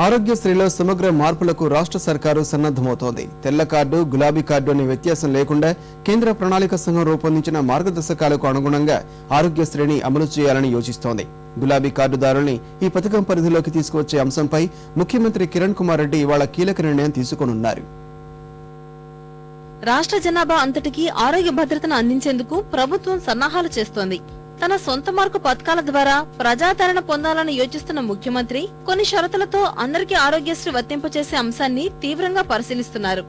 ఆరోగ్యశ్రీలో సమగ్ర మార్పులకు రాష్ట్ర సర్కారు సన్నద్దమవుతోంది. తెల్ల కార్డు, గులాబీ కార్డు అనే వ్యత్యాసం లేకుండా కేంద్ర ప్రణాళిక సంఘం రూపొందించిన మార్గదర్శకాలకు అనుగుణంగా ఆరోగ్యశ్రీని అమలు చేయాలని యోచిస్తోంది. గులాబీ కార్డుదారుల్ని ఈ పథకం పరిధిలోకి తీసుకువచ్చే అంశంపై ముఖ్యమంత్రి కిరణ్ కుమార్ రెడ్డి ఇవాళ కీలక నిర్ణయం తీసుకోనున్నారు. రాష్ట్ర జనాభా అంతటికీ ఆరోగ్య భద్రతను అందించేందుకు ప్రభుత్వం సన్నాహాలు చేస్తోంది. తన సొంత మార్కు పథకాల ద్వారా ప్రజాదరణ పొందాలని యోచిస్తున్న ముఖ్యమంత్రి కొన్ని షరతులతో అందరికీ ఆరోగ్యశ్రీ వర్తింపచేసే అంశాన్ని తీవ్రంగా పరిశీలిస్తున్నారు.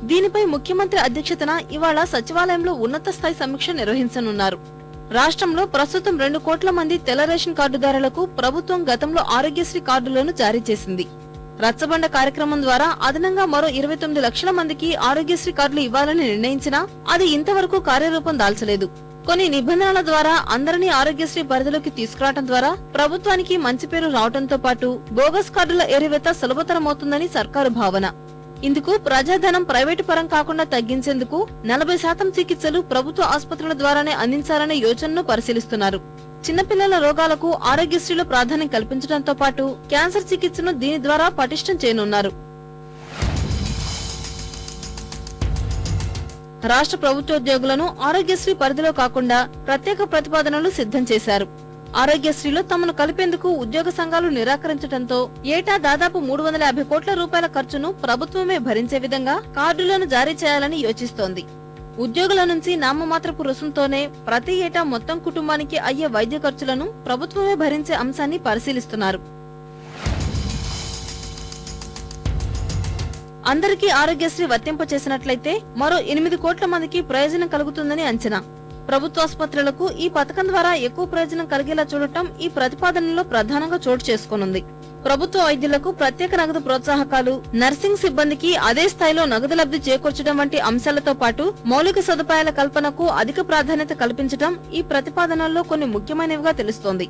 దీనిపై ముఖ్యమంత్రి అధ్యక్షతన ఇవాళ సచివాలయంలో ఉన్నత స్థాయి సమీక్ష నిర్వహించనున్నారు. రాష్ట్రంలో ప్రస్తుతం 2 కోట్ల మంది తెల్ల రేషన్ కార్డుదారులకు ప్రభుత్వం గతంలో ఆరోగ్యశ్రీ కార్డులను జారీ చేసింది. రచ్చబండ కార్యక్రమం ద్వారా అదనంగా మరో 29 లక్షల మందికి ఆరోగ్యశ్రీ కార్డులు ఇవ్వాలని నిర్ణయించినా అది ఇంతవరకు కార్యరూపం దాల్చలేదు. కొన్ని నిబంధనల ద్వారా అందరినీ ఆరోగ్యశ్రీ పరిధిలోకి తీసుకురావడం ద్వారా ప్రభుత్వానికి మంచి పేరు రావడంతో పాటు బోగస్ కార్డుల ఎరివేత సులభతరమవుతుందని సర్కారు భావన. ఇందుకు ప్రజాధనం ప్రైవేటు పరం కాకుండా తగ్గించేందుకు 40% చికిత్సలు ప్రభుత్వ ఆసుపత్రుల ద్వారానే అందించాలనే యోచనను పరిశీలిస్తున్నారు. చిన్నపిల్లల రోగాలకు ఆరోగ్యశ్రీలో ప్రాధాన్యం కల్పించడంతో పాటు క్యాన్సర్ చికిత్సను దీని ద్వారా పటిష్టం చేయనున్నారు. రాష్ట్ర ప్రభుత్వోద్యోగులను ఆరోగ్యశ్రీ పరిధిలో కాకుండా ప్రత్యేక ప్రతిపాదనలు సిద్ధం చేశారు. ఆరోగ్యశ్రీలో తమను కలిపేందుకు ఉద్యోగ సంఘాలు నిరాకరించడంతో ఏటా దాదాపు 350 కోట్ల రూపాయల ఖర్చును ప్రభుత్వమే భరించే విధంగా కార్డులను జారీ చేయాలని యోచిస్తోంది. ఉద్యోగుల నుంచి నామమాత్రపు రుసుంతోనే ప్రతి ఏటా మొత్తం కుటుంబానికి అయ్యే వైద్య ఖర్చులను ప్రభుత్వమే భరించే అంశాన్ని పరిశీలిస్తున్నారు. అందరికీ ఆరోగ్యశ్రీ వర్తింపచేసినట్లయితే మరో 8 కోట్ల మందికి ప్రయోజనం కలుగుతుందని అంచనా. ప్రభుత్వాసుపత్రులకు ఈ పథకం ద్వారా ఎక్కువ ప్రయోజనం కలిగేలా చూడటం ఈ ప్రతిపాదనలో ప్రధానంగా చోటు చేసుకోనుంది. ప్రభుత్వ వైద్యులకు ప్రత్యేక నగదు ప్రోత్సాహకాలు, నర్సింగ్ సిబ్బందికి అదే స్థాయిలో నగదు లబ్ధి చేకూర్చడం వంటి అంశాలతో పాటు మౌలిక సదుపాయాల కల్పనకు అధిక ప్రాధాన్యత కల్పించడం ఈ ప్రతిపాదనల్లో కొన్ని ముఖ్యమైనవిగా తెలుస్తోంది.